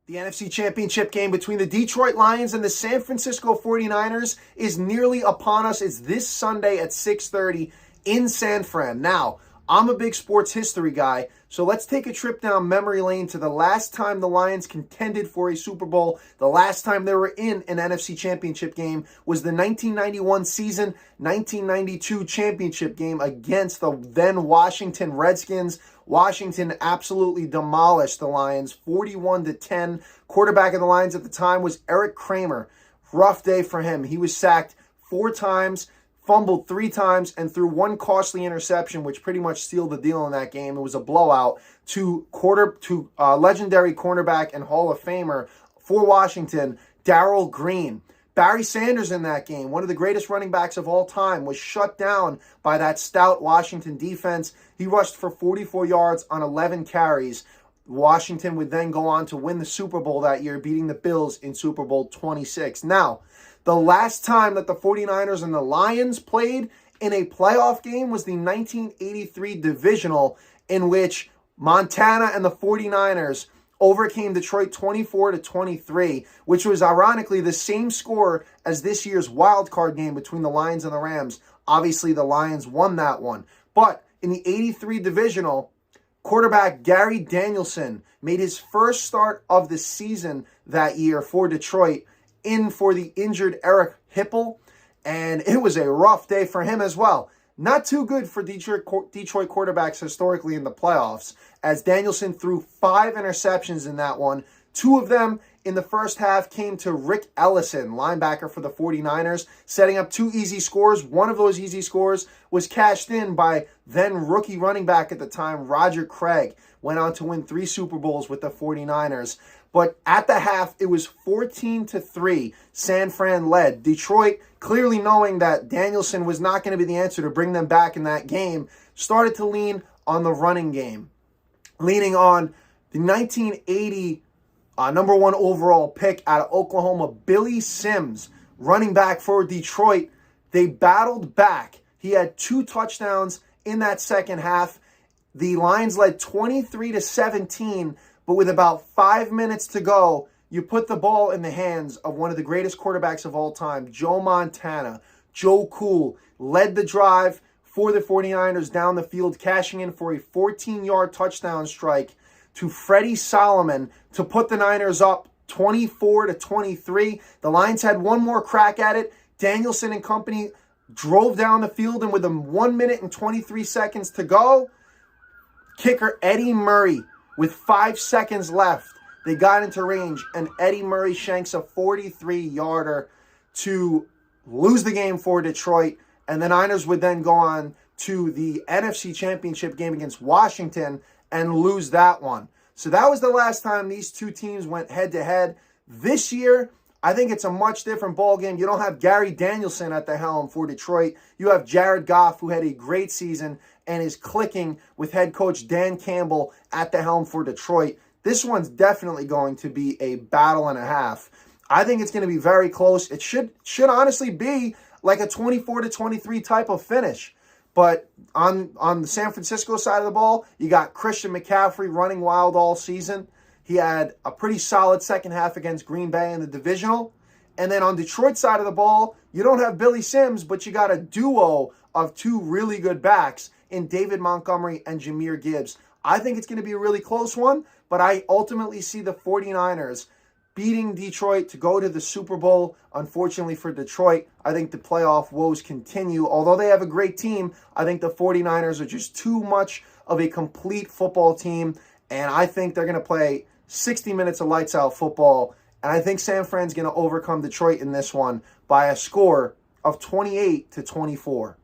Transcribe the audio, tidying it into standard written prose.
The NFC Championship game between the Detroit Lions and the San Francisco 49ers is nearly upon us. It's this Sunday at 6:30 in San Fran. Now, I'm a big sports history guy, so let's take a trip down memory lane to the last time the Lions contended for a Super Bowl. The last time they were in an NFC Championship game was the 1991 season, 1992 championship game against the then Washington Redskins. Washington absolutely demolished the Lions, 41-10. Quarterback of the Lions at the time was Eric Kramer. Rough day for him. He was sacked 4 times, fumbled 3 times, and threw 1 costly interception, which pretty much sealed the deal in that game. It was a blowout to legendary cornerback and Hall of Famer for Washington, Darrell Green. Barry Sanders in that game, one of the greatest running backs of all time, was shut down by that stout Washington defense. He rushed for 44 yards on 11 carries. Washington would then go on to win the Super Bowl that year, beating the Bills in Super Bowl 26. Now, the last time that the 49ers and the Lions played in a playoff game was the 1983 divisional, in which Montana and the 49ers overcame Detroit 24-23, which was ironically the same score as this year's wild card game between the Lions and the Rams. Obviously, the Lions won that one. But in the 83 divisional, quarterback Gary Danielson made his first start of the season that year for Detroit, in for the injured Eric Hipple, and it was a rough day for him as well. Not too good for Detroit quarterbacks historically in the playoffs, as Danielson threw 5 interceptions in that one. 2 of them in the first half came to Rick Ellison, linebacker for the 49ers, setting up 2 easy scores. One of those easy scores was cashed in by then rookie running back at the time, Roger Craig. Went on to win 3 Super Bowls with the 49ers. But at the half, it was 14-3. San Fran led. Detroit, clearly knowing that Danielson was not going to be the answer to bring them back in that game, started to lean on the running game. Leaning on the 1980 number 1 overall pick out of Oklahoma, Billy Sims, running back for Detroit. They battled back. He had 2 touchdowns in that second half. The Lions led 23-17, but with about 5 minutes to go, you put the ball in the hands of one of the greatest quarterbacks of all time, Joe Montana. Joe Cool led the drive for the 49ers down the field, cashing in for a 14-yard touchdown strike to Freddie Solomon to put the Niners up 24-23. The Lions had one more crack at it. Danielson and company drove down the field, and with 1 minute and 23 seconds to go, kicker Eddie Murray, with 5 seconds left, they got into range, and Eddie Murray shanks a 43-yarder to lose the game for Detroit. And the Niners would then go on to the NFC Championship game against Washington and lose that one. So that was the last time these 2 teams went head-to-head. This year, I think it's a much different ballgame. You don't have Gary Danielson at the helm for Detroit. You have Jared Goff, who had a great season and is clicking with head coach Dan Campbell at the helm for Detroit. This one's definitely going to be a battle and a half. I think it's going to be very close. It should honestly be like a 24-23 type of finish. But on the San Francisco side of the ball, you got Christian McCaffrey running wild all season. He had a pretty solid second half against Green Bay in the divisional. And then on Detroit's side of the ball, you don't have Billy Sims, but you got a duo of 2 really good backs in David Montgomery and Jahmyr Gibbs. I think it's going to be a really close one, but I ultimately see the 49ers beating Detroit to go to the Super Bowl. Unfortunately for Detroit, I think the playoff woes continue. Although they have a great team, I think the 49ers are just too much of a complete football team, and I think they're going to play 60 minutes of lights-out football, and I think San Fran's going to overcome Detroit in this one by a score of 28-24.